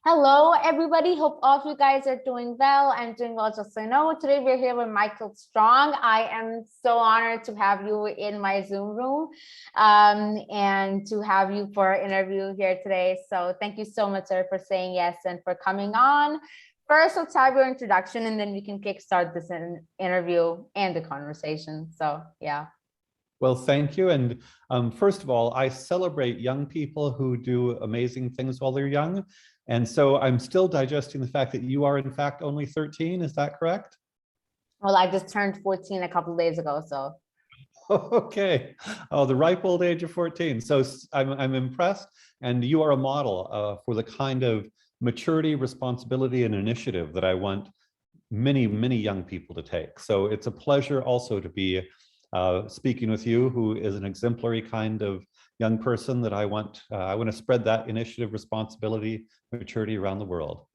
Hello, everybody. Hope all of you guys are doing well. I'm doing well, just so you know. Today we're here with Michael Strong. I am so honored to have you in my Zoom room and to have you for an interview here today. So thank you so much, sir, for saying yes and for coming on. First, let's have your introduction, and then we can kickstart this interview and the conversation. So, yeah. Well, thank you. And first of all, I celebrate young people who do amazing things while they're young. And so I'm still digesting the fact that you are, in fact, only 13. Is that correct? Well, I just turned 14 a couple of days ago, so. Okay. Oh, the ripe old age of 14. So I'm impressed. And you are a model for the kind of maturity, responsibility, and initiative that I want many, many young people to take. So it's a pleasure also to be speaking with you, who is an exemplary kind of young person that I want to spread that initiative, responsibility, maturity around the world.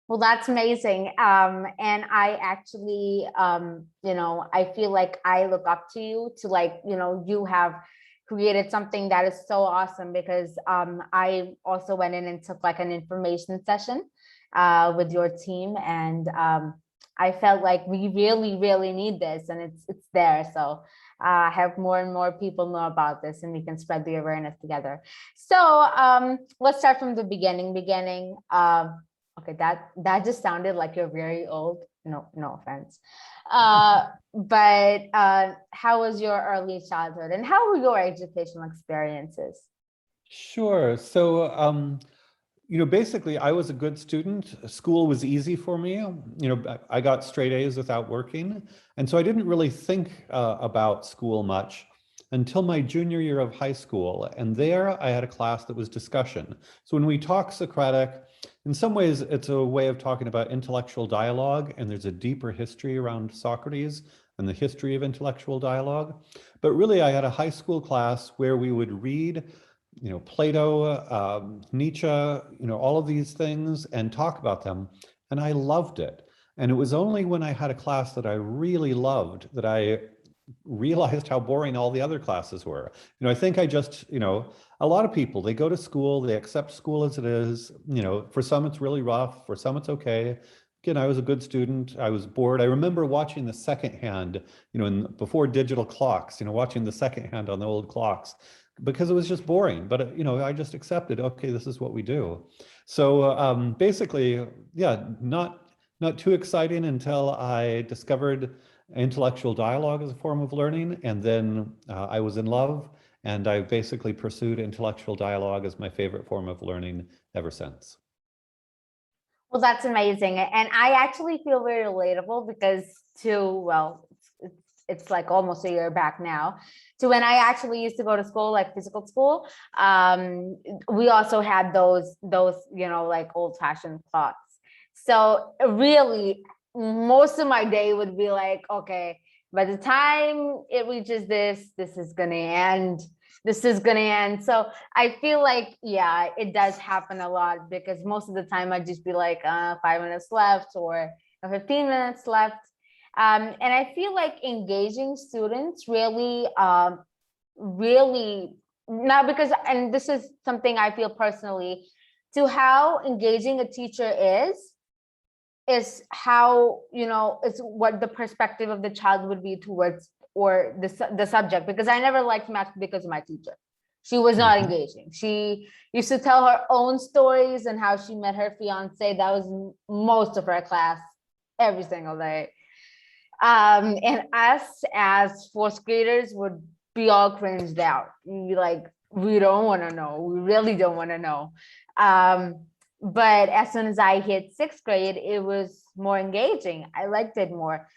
Well, that's amazing. And I actually, I feel like I look up to you to you have created something that is so awesome, because I also went in and took like an information session with your team, and I felt like we really, really need this, and it's there. So I have more and more people know about this, and we can spread the awareness together. So let's start from the beginning. Okay, that just sounded like you're very old. No offense. But how was your early childhood, and how were your educational experiences? Sure. So basically, I was a good student. School was easy for me. I got straight A's without working. And so I didn't really think about school much until my junior year of high school. And there I had a class that was discussion. So when we talk Socratic, in some ways, it's a way of talking about intellectual dialogue. And there's a deeper history around Socrates and the history of intellectual dialogue. But really, I had a high school class where we would read Plato, Nietzsche, all of these things and talk about them. And I loved it. And it was only when I had a class that I really loved that I realized how boring all the other classes were. I think I just, a lot of people, they go to school, they accept school as it is. For some it's really rough, for some it's okay. Again, I was a good student. I was bored. I remember watching the second hand, before digital clocks, watching the second hand on the old clocks, because it was just boring. But, I just accepted, okay, this is what we do. So basically, yeah, not too exciting until I discovered intellectual dialogue as a form of learning. And then I was in love, and I basically pursued intellectual dialogue as my favorite form of learning ever since. Well, that's amazing. And I actually feel very relatable, because it's like almost a year back now, to when I actually used to go to school, like physical school. We also had those like old-fashioned clocks. So really, most of my day would be like, okay, by the time it reaches this is gonna end. This is gonna end. So I feel like, yeah, it does happen a lot, because most of the time I'd just be like 5 minutes left or 15 minutes left. And I feel like engaging students really now, because, and this is something I feel personally, to how engaging a teacher is how, it's what the perspective of the child would be towards or the subject. Because I never liked math because of my teacher. She was not engaging. She used to tell her own stories and how she met her fiance. That was most of her class every single day. And us as fourth graders would be all cringed out. We'd be like, we don't want to know. We really don't want to know. But as soon as I hit sixth grade, it was more engaging. I liked it more.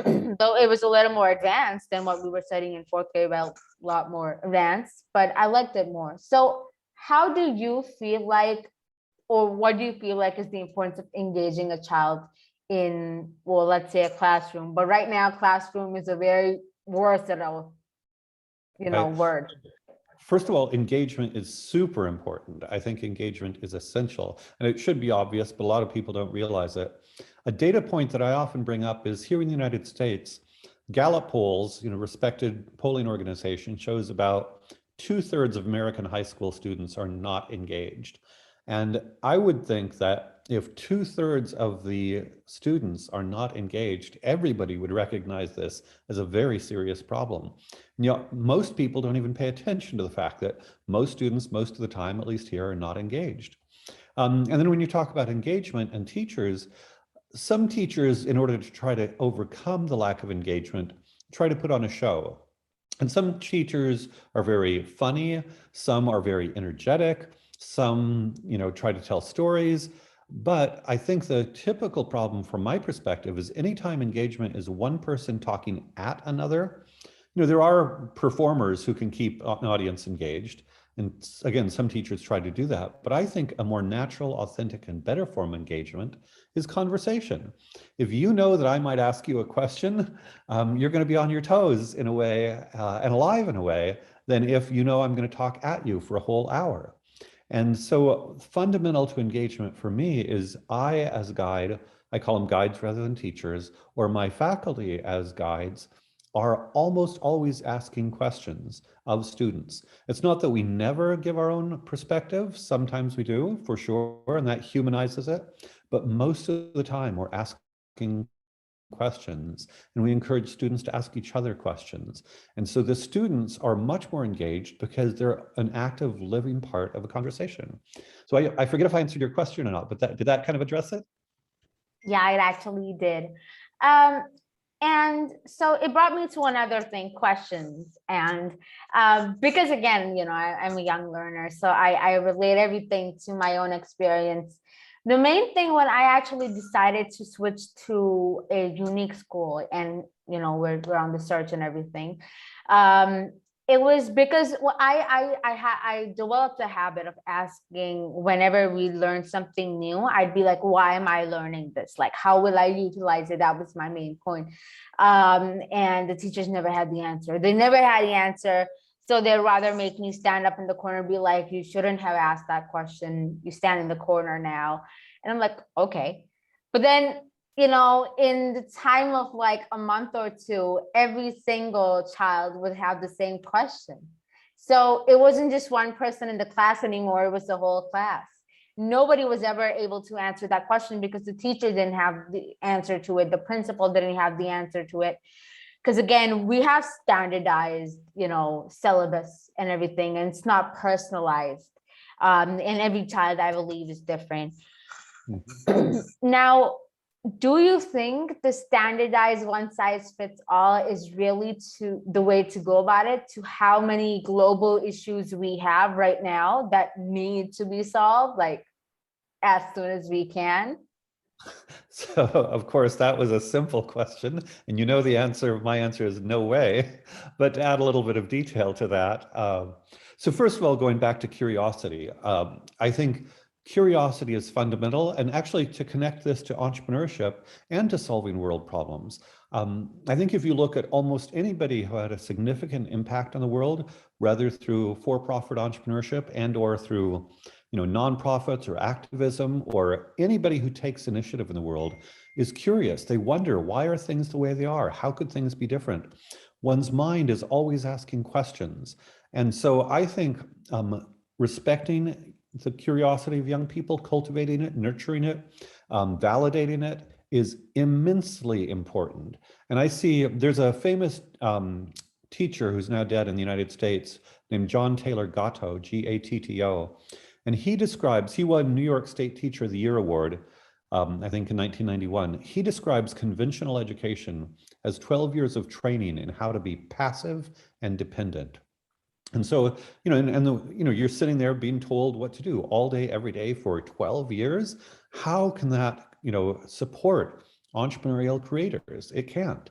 Though it was a little more advanced than what we were studying in fourth grade, well, a lot more advanced, but I liked it more. So how do you feel like, or what do you feel like is the importance of engaging a child in, well, let's say a classroom? But right now, classroom is a very versatile, word. First of all, engagement is super important. I think engagement is essential, and it should be obvious, but a lot of people don't realize it. A data point that I often bring up is here in the United States, Gallup polls, respected polling organization, shows about 2/3 of American high school students are not engaged. And I would think that if 2/3 of the students are not engaged, everybody would recognize this as a very serious problem. Most people don't even pay attention to the fact that most students, most of the time, at least here, are not engaged. And then when you talk about engagement and teachers, some teachers, in order to try to overcome the lack of engagement, try to put on a show. And some teachers are very funny, some are very energetic, some, try to tell stories. But I think the typical problem from my perspective is anytime engagement is one person talking at another, there are performers who can keep an audience engaged. And again, some teachers try to do that, but I think a more natural, authentic, and better form of engagement is conversation. If you know that I might ask you a question, you're going to be on your toes in a way and alive in a way than if you know I'm going to talk at you for a whole hour. And so fundamental to engagement for me is I as a guide, I call them guides rather than teachers, or my faculty as guides, are almost always asking questions of students. It's not that we never give our own perspective. Sometimes we do, for sure, and that humanizes it. But most of the time, we're asking questions, and we encourage students to ask each other questions. And so the students are much more engaged because they're an active, living part of a conversation. So I forget if I answered your question or not, but did that kind of address it? Yeah, it actually did. And so it brought me to another thing, questions. And because again, I'm a young learner, so I relate everything to my own experience. The main thing when I actually decided to switch to a unique school, and we're on the search and everything, it was because I developed a habit of asking whenever we learn something new. I'd be like, why am I learning this? Like, how will I utilize it? That was my main point. And the teachers never had the answer. They never had the answer. So they'd rather make me stand up in the corner and be like, you shouldn't have asked that question. You stand in the corner now. And I'm like, okay. But then, in the time of like a month or two, every single child would have the same question. So it wasn't just one person in the class anymore, it was the whole class. Nobody was ever able to answer that question because the teacher didn't have the answer to it. The principal didn't have the answer to it. Because again, we have standardized, syllabus and everything, and it's not personalized. And every child, I believe, is different. Now, do you think the standardized one size fits all is really the way to go about it, to how many global issues we have right now that need to be solved, like as soon as we can? So, of course, that was a simple question, and the answer. My answer is no way. But to add a little bit of detail to that, so first of all, going back to curiosity, I think curiosity is fundamental, and actually to connect this to entrepreneurship and to solving world problems. I think if you look at almost anybody who had a significant impact on the world, whether through for-profit entrepreneurship and or through nonprofits or activism, or anybody who takes initiative in the world is curious. They wonder, why are things the way they are? How could things be different? One's mind is always asking questions. And so I think respecting the curiosity of young people, cultivating it, nurturing it, validating it is immensely important. And I see there's a famous teacher who's now dead in the United States named John Taylor Gatto, Gatto. And he won New York State Teacher of the Year Award, I think in 1991. He describes conventional education as 12 years of training in how to be passive and dependent. And so, you're sitting there being told what to do all day, every day for 12 years. How can that, support entrepreneurial creators? It can't.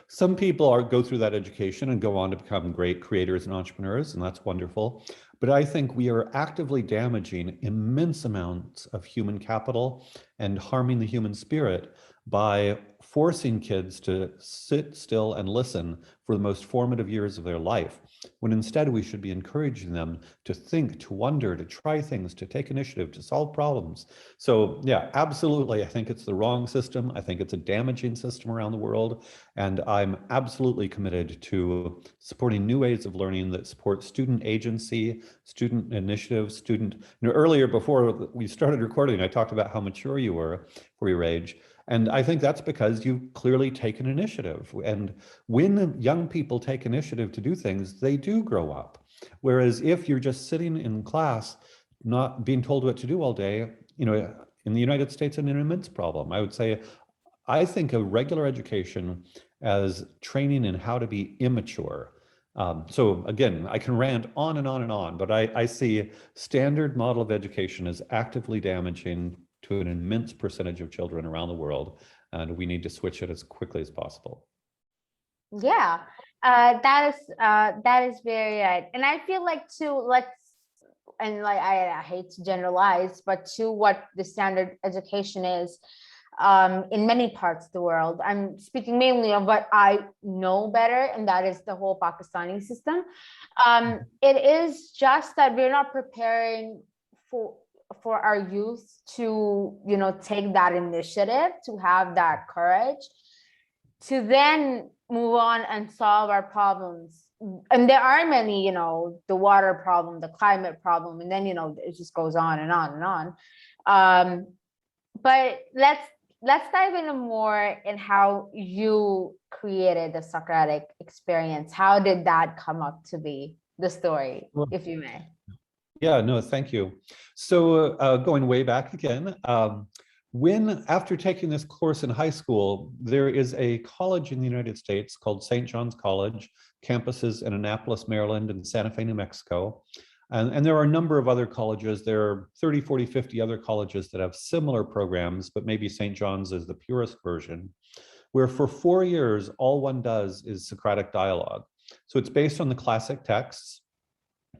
Some people go through that education and go on to become great creators and entrepreneurs, and that's wonderful. But I think we are actively damaging immense amounts of human capital and harming the human spirit by forcing kids to sit still and listen for the most formative years of their life, when instead we should be encouraging them to think, to wonder, to try things, to take initiative, to solve problems. So yeah, absolutely, I think it's the wrong system. I think it's a damaging system around the world. And I'm absolutely committed to supporting new ways of learning that support student agency, student initiative, earlier before we started recording, I talked about how mature you were for your age. And I think that's because you've clearly taken initiative. And when young people take initiative to do things, they do grow up. Whereas if you're just sitting in class, not being told what to do all day, in the United States, an immense problem. I would say, I think of regular education as training in how to be immature. So again, I can rant on and on and on, but I see standard model of education as actively damaging to an immense percentage of children around the world, and we need to switch it as quickly as possible. Yeah, that is very right. And I feel like I hate to generalize, but to what the standard education is in many parts of the world. I'm speaking mainly of what I know better, and that is the whole Pakistani system. It is just that we're not preparing for our youth to, take that initiative, to have that courage, to then move on and solve our problems. And there are many, the water problem, the climate problem, and then, it just goes on and on and on. But let's dive into more in how you created the Socratic experience. How did that come up to be, the story, if you may? Yeah, no, thank you. So going way back again, after taking this course in high school, there is a college in the United States called St. John's College, campuses in Annapolis, Maryland, and Santa Fe, New Mexico. And there are a number of other colleges. There are 30, 40, 50 other colleges that have similar programs, but maybe St. John's is the purest version, where for 4 years, all one does is Socratic dialogue. So it's based on the classic texts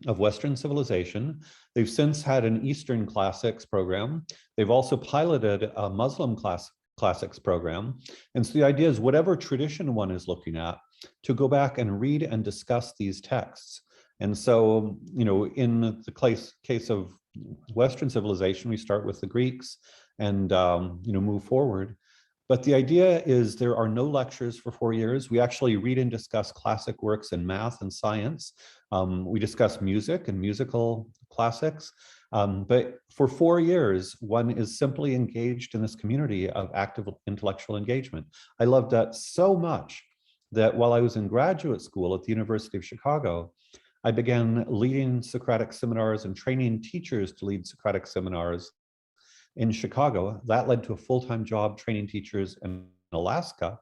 of Western civilization. They've since had an Eastern classics program. They've also piloted a Muslim classics program. And so the idea is whatever tradition one is looking at, to go back and read and discuss these texts. And so, in the case of Western civilization, we start with the Greeks and, move forward. But the idea is there are no lectures for 4 years. We actually read and discuss classic works in math and science. We discuss music and musical classics. But for 4 years, one is simply engaged in this community of active intellectual engagement. I loved that so much that while I was in graduate school at the University of Chicago, I began leading Socratic seminars and training teachers to lead Socratic seminars in Chicago. That led to a full-time job training teachers in Alaska.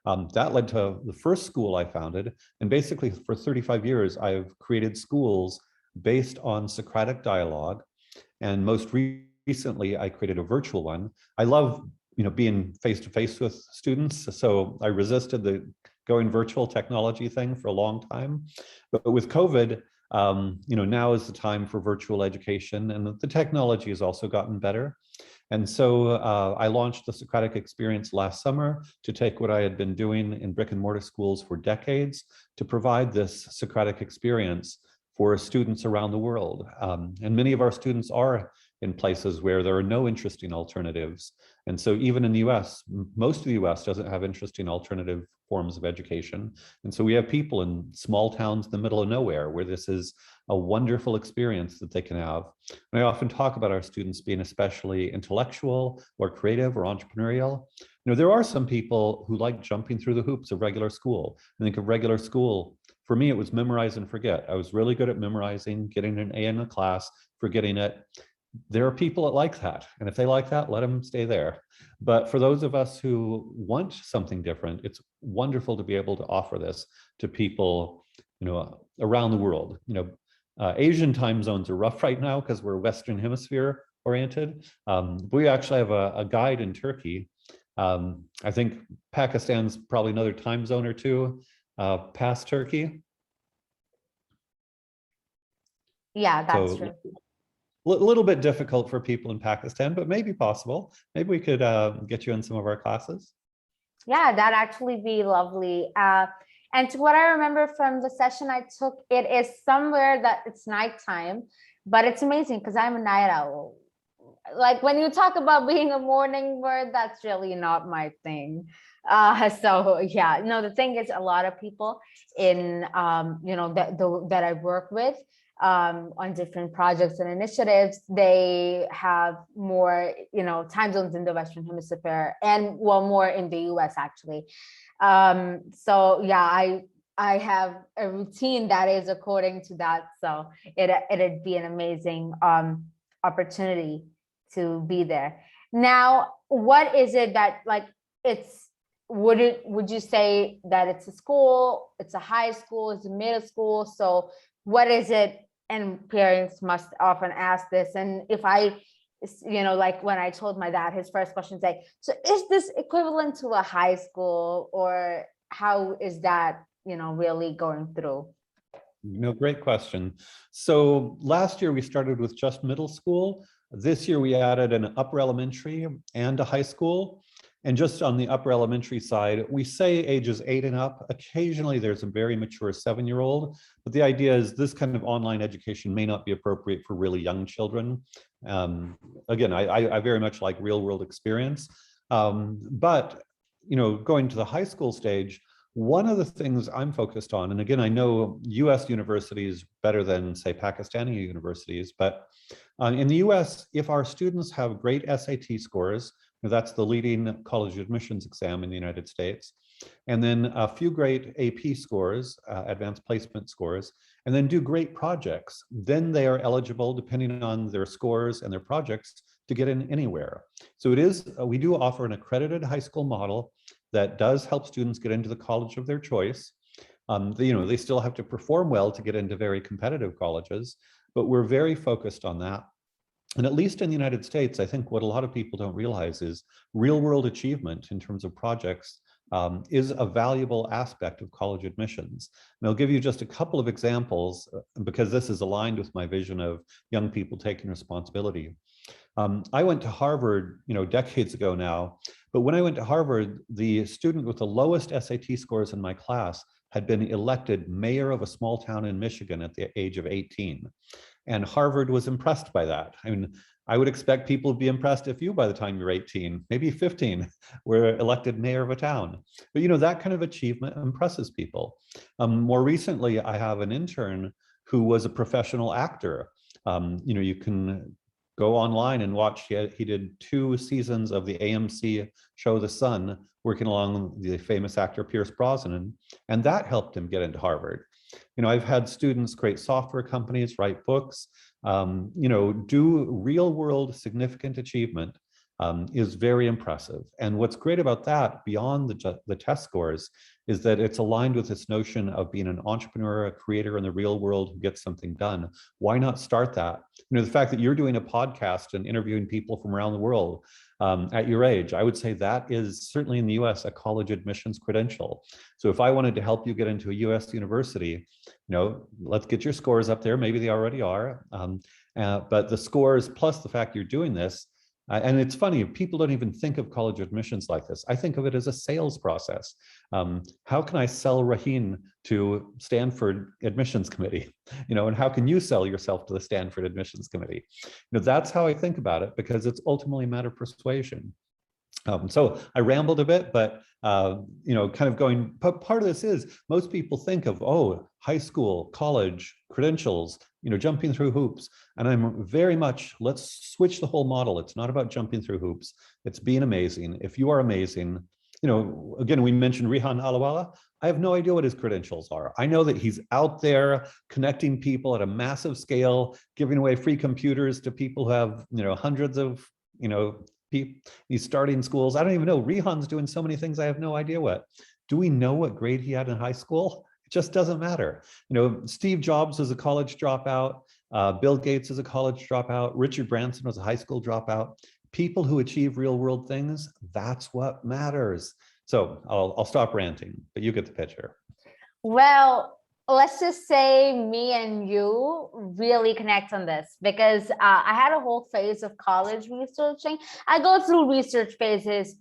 That led to the first school I founded. And basically for 35 years, I've created schools based on Socratic dialogue. And most recently, I created a virtual one. I love being face-to-face with students. So I resisted the going virtual technology thing for a long time. But with COVID, now is the time for virtual education, and the technology has also gotten better. And so I launched the Socratic Experience last summer to take what I had been doing in brick and mortar schools for decades to provide this Socratic experience for students around the world. And many of our students are in places where there are no interesting alternatives. And so even in the US, most of the US doesn't have interesting alternative forms of education. And so we have people in small towns in the middle of nowhere where this is a wonderful experience that they can have. And I often talk about our students being especially intellectual or creative or entrepreneurial. There are some people who like jumping through the hoops of regular school. I think of regular school, for me, it was memorize and forget. I was really good at memorizing, getting an A in a class, forgetting it. There are people that like that. And if they like that, let them stay there. But for those of us who want something different, it's wonderful to be able to offer this to people, around the world. Asian time zones are rough right now because we're Western Hemisphere oriented. We actually have a guide in Turkey. I think Pakistan's probably another time zone or two past Turkey. Yeah, that's true. little bit difficult for people in Pakistan, but maybe possible. Maybe we could get you in some of our classes. Yeah, that'd actually be lovely. And to what I remember from the session I took, it is somewhere that it's nighttime, but it's amazing because I'm a night owl. Like when you talk about being a morning bird, that's really not my thing. So yeah, no, the thing is a lot of people in, that I work with on different projects and initiatives, they have more, time zones in the Western Hemisphere and well, more in the US actually. So yeah, I have a routine that is according to that. So it'd be an amazing opportunity to be there. Now, what is it that like would you say that it's a school, it's a high school, it's a middle school? So what is it? And parents must often ask this. And if I, like when I told my dad, his first question is like, so is this equivalent to a high school, or how is that, really going through? No, great question. So last year we started with just middle school. This year we added an upper elementary and a high school. And just on the upper elementary side, we say ages 8 and up. Occasionally there's a very mature 7-year-old, but the idea is this kind of online education may not be appropriate for really young children. Again, I very much like real world experience. But going to the high school stage, one of the things I'm focused on, and again, I know US universities better than, say, Pakistani universities, but in the US, if our students have great SAT scores, that's the leading college admissions exam in the United States, and then a few great AP scores, advanced placement scores, and then do great projects, then they are eligible, depending on their scores and their projects, to get in anywhere. So we do offer an accredited high school model that does help students get into the college of their choice. They still have to perform well to get into very competitive colleges, but we're very focused on that. And at least in the United States, I think what a lot of people don't realize is real world achievement in terms of projects is a valuable aspect of college admissions. And I'll give you just a couple of examples because this is aligned with my vision of young people taking responsibility. I went to Harvard, decades ago now, but when I went to Harvard, the student with the lowest SAT scores in my class had been elected mayor of a small town in Michigan at the age of 18. And Harvard was impressed by that. I mean, I would expect people to be impressed if you, by the time you're 18, maybe 15, were elected mayor of a town. But that kind of achievement impresses people. More recently, I have an intern who was a professional actor. You can go online and watch. He did 2 seasons of the AMC show The Sun, working along the famous actor Pierce Brosnan, and that helped him get into Harvard. I've had students create software companies, write books, do real world significant achievement is very impressive. And what's great about that, beyond the test scores, is that it's aligned with this notion of being an entrepreneur, a creator in the real world who gets something done. Why not start that? The fact that you're doing a podcast and interviewing people from around the world at your age, I would say that is certainly in the US a college admissions credential. So if I wanted to help you get into a US university, let's get your scores up there. Maybe they already are. But the scores plus the fact you're doing this, and it's funny, people don't even think of college admissions like this. I think of it as a sales process. How can I sell Raheen to Stanford admissions committee? And how can you sell yourself to the Stanford admissions committee? That's how I think about it, because it's ultimately a matter of persuasion. So I rambled a bit, but kind of going, but part of this is most people think of, high school, college, credentials, jumping through hoops. And I'm very much, let's switch the whole model. It's not about jumping through hoops. It's being amazing. If you are amazing, again, we mentioned Rehan Aliwala. I have no idea what his credentials are. I know that he's out there connecting people at a massive scale, giving away free computers to people who have, hundreds of, he's starting schools. I don't even know. Rehan's doing so many things. I have no idea what. Do we know what grade he had in high school? It just doesn't matter. Steve Jobs was a college dropout. Bill Gates is a college dropout. Richard Branson was a high school dropout. People who achieve real world things, that's what matters. So I'll stop ranting, but you get the picture. Well, let's just say me and you really connect on this, because I had a whole phase of college researching. I go through research phases,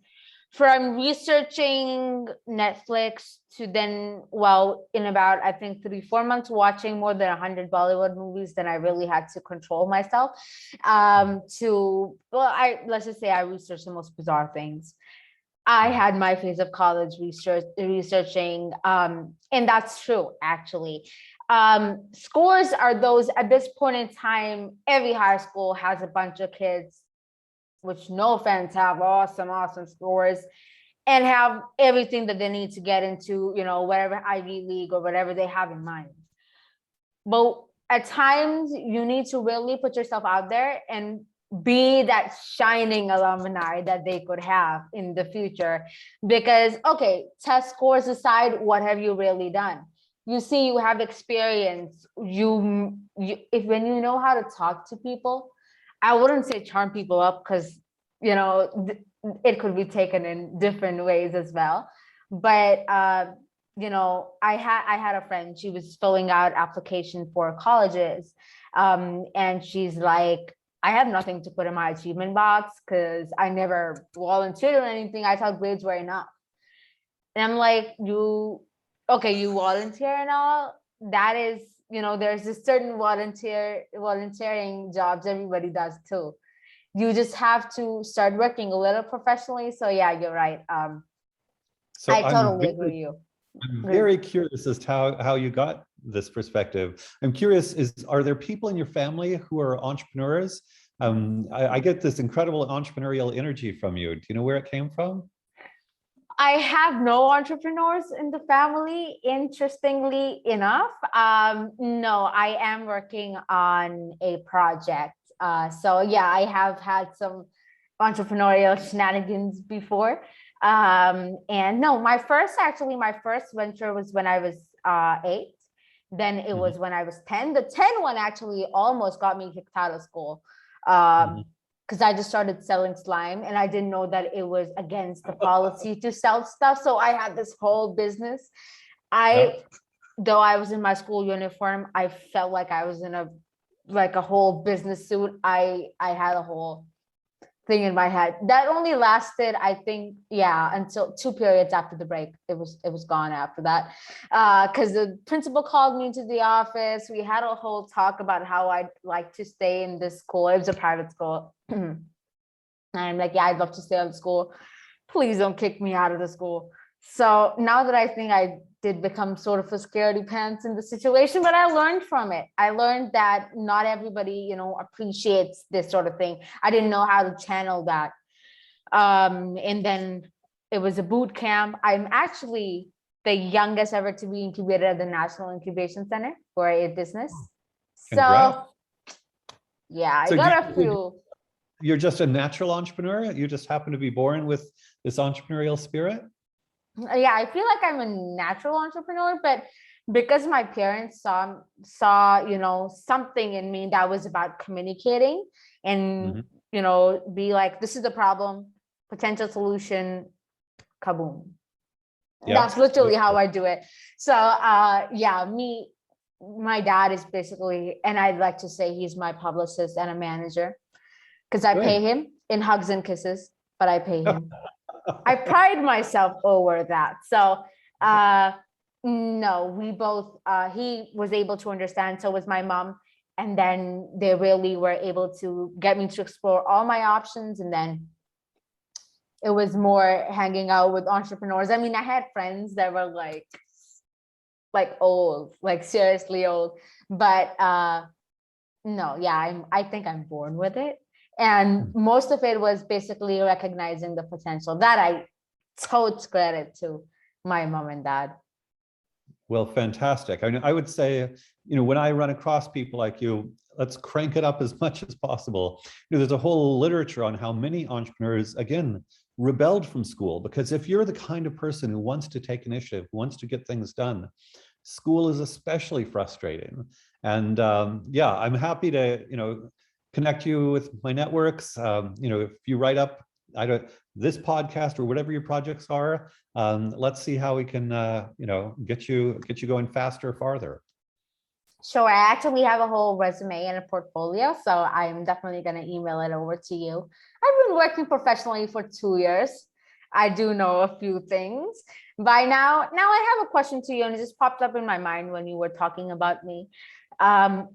from researching Netflix to then, well, in about, I think 3-4 months, watching more than 100 Bollywood movies. Then I really had to control myself to, well, let's just say I researched the most bizarre things. I had my phase of college researching, and that's true, actually. Scores are those, at this point in time, every high school has a bunch of kids, which no offense, have awesome scores and have everything that they need to get into, whatever Ivy League or whatever they have in mind. But at times you need to really put yourself out there and be that shining alumni that they could have in the future. Because, okay, test scores aside, what have you really done? You see, you have experience. When you know how to talk to people, I wouldn't say charm people up, because, it could be taken in different ways as well. But, I had a friend, she was filling out application for colleges. And she's like, I have nothing to put in my achievement box because I never volunteered or anything. I thought grades were enough. And I'm like, you volunteer and all. That is, there's a certain volunteering jobs everybody does too. You just have to start working a little professionally. So yeah, you're right. So I totally agree with you. I'm very curious as to how you got this perspective. I'm curious, are there people in your family who are entrepreneurs? I get this incredible entrepreneurial energy from you. Do you know where it came from? I have no entrepreneurs in the family, interestingly enough. No, I am working on a project. So yeah, I have had some entrepreneurial shenanigans before. And no, my first venture was when I was 8. Then it was when I was 10. The 10 one actually almost got me kicked out of school. Because I just started selling slime and I didn't know that it was against the policy to sell stuff. So I had this whole business. Though I was in my school uniform, I felt like I was in a whole business suit. I had a whole thing in my head that only lasted, I think, until 2 periods after the break. It was gone after that, because the principal called me to the office. We had a whole talk about how I'd like to stay in this school. It was a private school. And I'm like, yeah, I'd love to stay on the school. Please don't kick me out of the school. So now that I think I did become sort of a scaredy pants in the situation, but I learned from it. I learned that not everybody, appreciates this sort of thing. I didn't know how to channel that. And then it was a boot camp. I'm actually the youngest ever to be incubated at the National Incubation Center for a business. Congrats. So yeah, I got a few. You're just a natural entrepreneur? You just happen to be born with this entrepreneurial spirit? Yeah, I feel like I'm a natural entrepreneur, but because my parents saw something in me that was about communicating and be like, this is the problem, potential solution, kaboom. Yeah. That's literally how I do it. So my dad is basically, and I'd like to say he's my publicist and a manager, because I pay him in hugs and kisses, but I pay him. I pride myself over that. So no, we both, he was able to understand, so was my mom. And then they really were able to get me to explore all my options. And then it was more hanging out with entrepreneurs. I mean, I had friends that were like old, like seriously old. But no, yeah, I think I'm born with it. And most of it was basically recognizing the potential that I totes credit to my mom and dad. Well, fantastic. I mean, I would say, when I run across people like you, let's crank it up as much as possible. There's a whole literature on how many entrepreneurs, again, rebelled from school, because if you're the kind of person who wants to take initiative, wants to get things done, school is especially frustrating. And I'm happy to, connect you with my networks. If you write up, this podcast or whatever your projects are. Let's see how we can, get you going faster, farther. Sure. I actually have a whole resume and a portfolio, so I'm definitely going to email it over to you. I've been working professionally for 2 years. I do know a few things. By now I have a question to you, and it just popped up in my mind when you were talking about me. I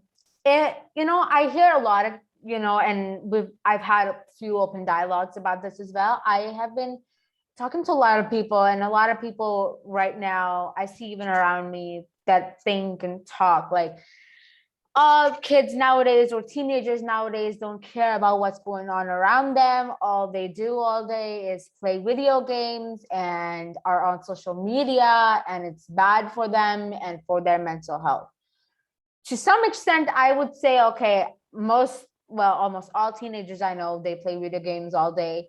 hear a lot of, and I've had a few open dialogues about this as well. I have been talking to a lot of people, and a lot of people right now I see even around me that think and talk like all kids nowadays or teenagers nowadays don't care about what's going on around them. All they do all day is play video games and are on social media, and it's bad for them and for their mental health. To some extent, I would say, okay, almost all teenagers I know, they play video games all day.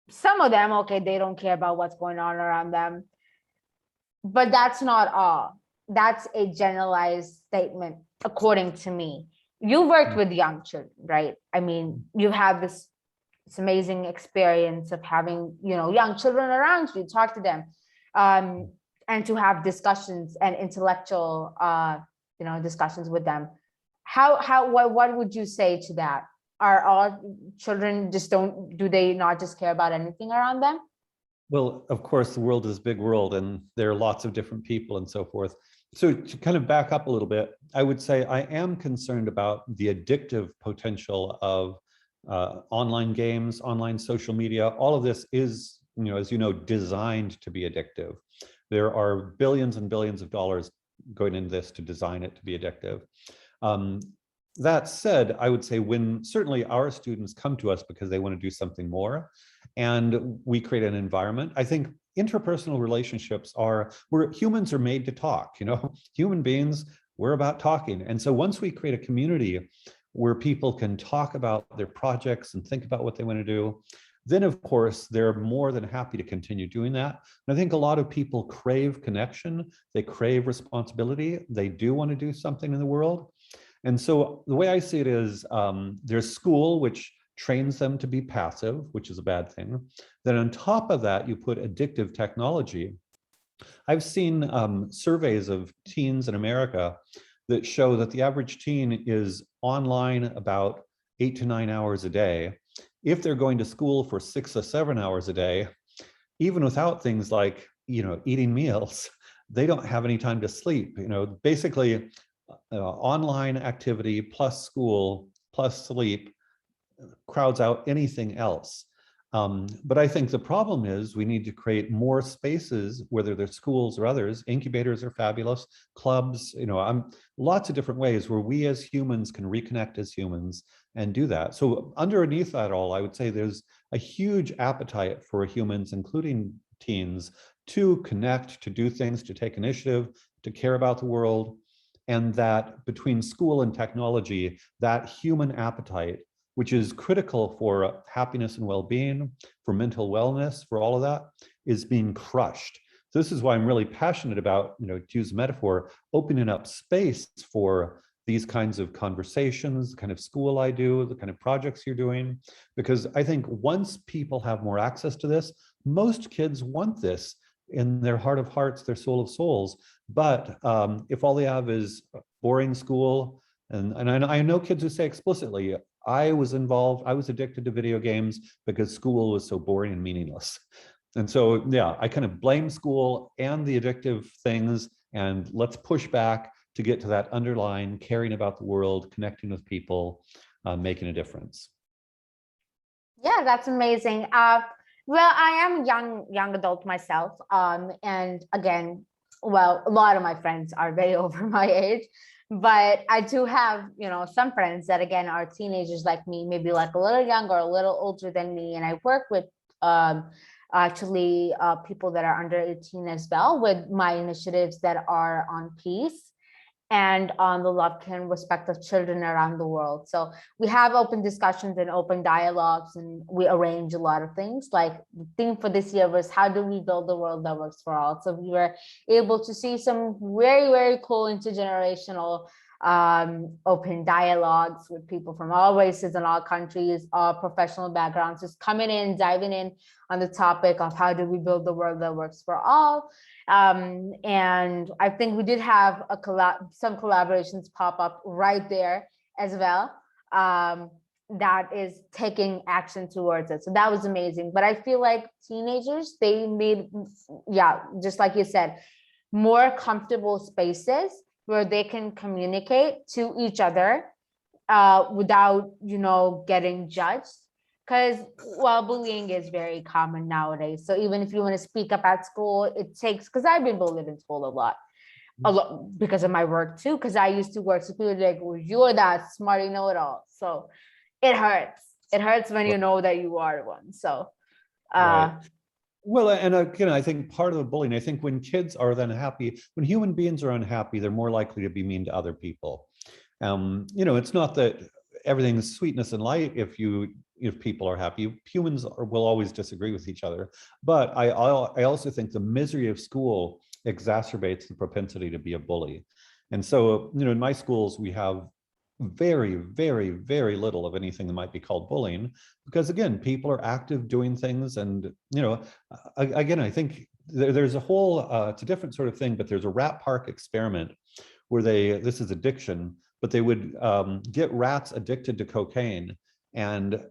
Some of them, okay, they don't care about what's going on around them. But that's not all. That's a generalized statement, according to me. You worked with young children, right? I mean, you've had this amazing experience of having, young children around you, talk to them, and to have discussions and intellectual, discussions with them. What would you say to that? Are all children do they not just care about anything around them? Well, of course, the world is a big world, and there are lots of different people and so forth. So to kind of back up a little bit, I would say I am concerned about the addictive potential of online games, online social media. All of this is, as you know, designed to be addictive. There are billions and billions of dollars going into this to design it to be addictive. That said, I would say when certainly our students come to us because they want to do something more, and we create an environment, I think interpersonal relationships where humans are made to talk, human beings, we're about talking. And so once we create a community where people can talk about their projects and think about what they want to do, then of course, they're more than happy to continue doing that. And I think a lot of people crave connection, they crave responsibility, they do want to do something in the world. And so the way I see it is there's school, which trains them to be passive, which is a bad thing. Then on top of that, you put addictive technology. I've seen surveys of teens in America that show that the average teen is online about 8 to 9 hours a day. If they're going to school for 6 or 7 hours a day, even without things like, eating meals, they don't have any time to sleep. Basically, online activity plus school plus sleep crowds out anything else. But I think the problem is we need to create more spaces, whether they're schools or others. Incubators are fabulous, clubs, lots of different ways where we as humans can reconnect as humans and do that. So underneath that all, I would say there's a huge appetite for humans, including teens, to connect, to do things, to take initiative, to care about the world. And that between school and technology, that human appetite, which is critical for happiness and well-being, for mental wellness, for all of that, is being crushed. So this is why I'm really passionate about, to use a metaphor, opening up space for these kinds of conversations, the kind of school I do, the kind of projects you're doing, because I think once people have more access to this, most kids want this in their heart of hearts, their soul of souls. But if all they have is boring school, and I know kids who say explicitly, I was addicted to video games because school was so boring and meaningless. And so, yeah, I kind of blame school and the addictive things, and let's push back to get to that underlying caring about the world, connecting with people, making a difference. Yeah, that's amazing. Well, I am young adult myself. And again, a lot of my friends are way over my age, but I do have, some friends that again are teenagers like me, maybe like a little younger, a little older than me. And I work with actually people that are under 18 as well, with my initiatives that are on peace and on the love, care, and respect of children around the world. So we have open discussions and open dialogues, and we arrange a lot of things. Like the theme for this year was, how do we build the world that works for all? So we were able to see some very, very cool intergenerational open dialogues with people from all races and all countries, all professional backgrounds, just coming in, diving in on the topic of how do we build the world that works for all. And I think we did have some collaborations pop up right there as well. That is taking action towards it. So that was amazing. But I feel like teenagers, they made, just like you said, more comfortable spaces where they can communicate to each other without, getting judged. Because, bullying is very common nowadays. So even if you want to speak up at school, it takes, because I've been bullied in school a lot because of my work too, because I used to work, so people are like, well, you're that smart, know-it-all. So it hurts when you know that you are one. So right. Well, and again, I think part of the bullying, I think when kids are then happy, when human beings are unhappy, they're more likely to be mean to other people. It's not that everything's sweetness and light if people are happy. Humans will always disagree with each other. But I also think the misery of school exacerbates the propensity to be a bully. And so, in my schools, we have very, very, very little of anything that might be called bullying, because again, people are active doing things. And, again, I think there's a whole, it's a different sort of thing, but there's a rat park experiment where this is addiction, but they would get rats addicted to cocaine, and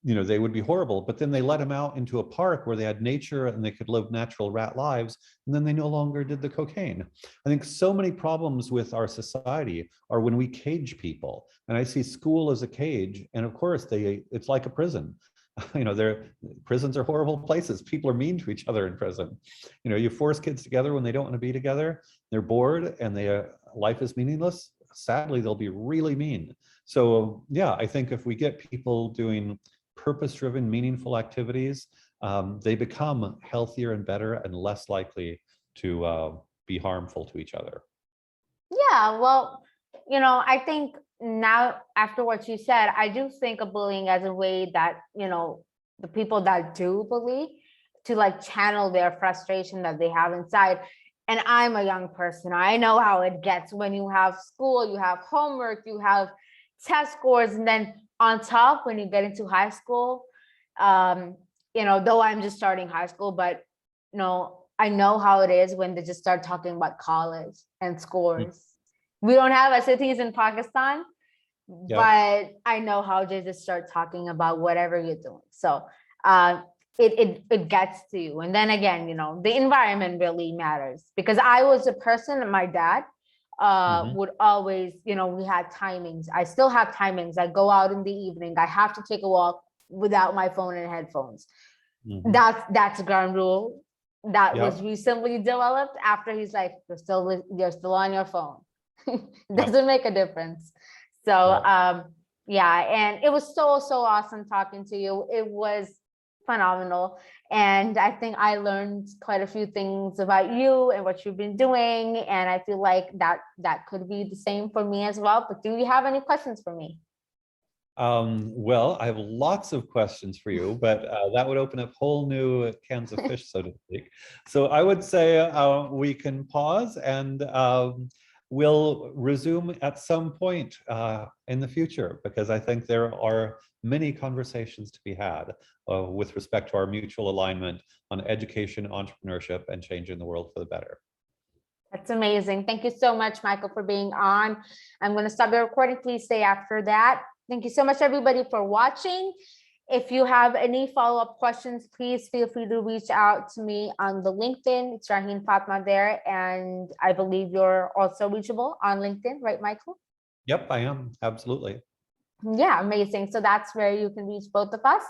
they would be horrible, but then they let them out into a park where they had nature and they could live natural rat lives, and then they no longer did the cocaine. I think so many problems with our society are when we cage people, and I see school as a cage, and of course it's like a prison. Prisons are horrible places. People are mean to each other in prison. You force kids together when they don't want to be together, they're bored, and life is meaningless. Sadly, they'll be really mean. So I think if we get people doing purpose-driven, meaningful activities, they become healthier and better and less likely to be harmful to each other. Yeah, well, I think now after what you said, I do think of bullying as a way that, the people that do bully to channel their frustration that they have inside. And I'm a young person. I know how it gets when you have school, you have homework, you have test scores, and then on top, when you get into high school, though I'm just starting high school, but I know how it is when they just start talking about college and scores. We don't have SATs in Pakistan, but I know how they just start talking about whatever you're doing. So it gets to you. And then again, the environment really matters, because I was a person, and my dad would always, we had timings. I still have timings. I go out in the evening. I have to take a walk without my phone and headphones. That's a ground rule that was recently developed after he's like, you're still on your phone. Doesn't make a difference. So and it was so awesome talking to you. It was phenomenal. And I think I learned quite a few things about you and what you've been doing. And I feel like that could be the same for me as well. But do you have any questions for me? Well, I have lots of questions for you, but that would open up whole new cans of fish, so to speak. So I would say we can pause, and we'll resume at some point in the future, because I think there are many conversations to be had with respect to our mutual alignment on education, entrepreneurship, and changing the world for the better. That's amazing. Thank you so much, Michael, for being on. I'm going to stop the recording. Please stay after that. Thank you so much, everybody, for watching. If you have any follow-up questions, please feel free to reach out to me on the LinkedIn. It's Raheen Fatima there. And I believe you're also reachable on LinkedIn, right, Michael? Yep, I am. Absolutely. Yeah, amazing. So that's where you can reach both of us.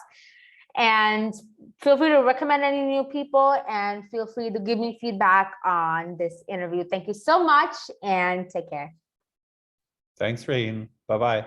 And feel free to recommend any new people, and feel free to give me feedback on this interview. Thank you so much, and take care. Thanks, Raheen. Bye-bye.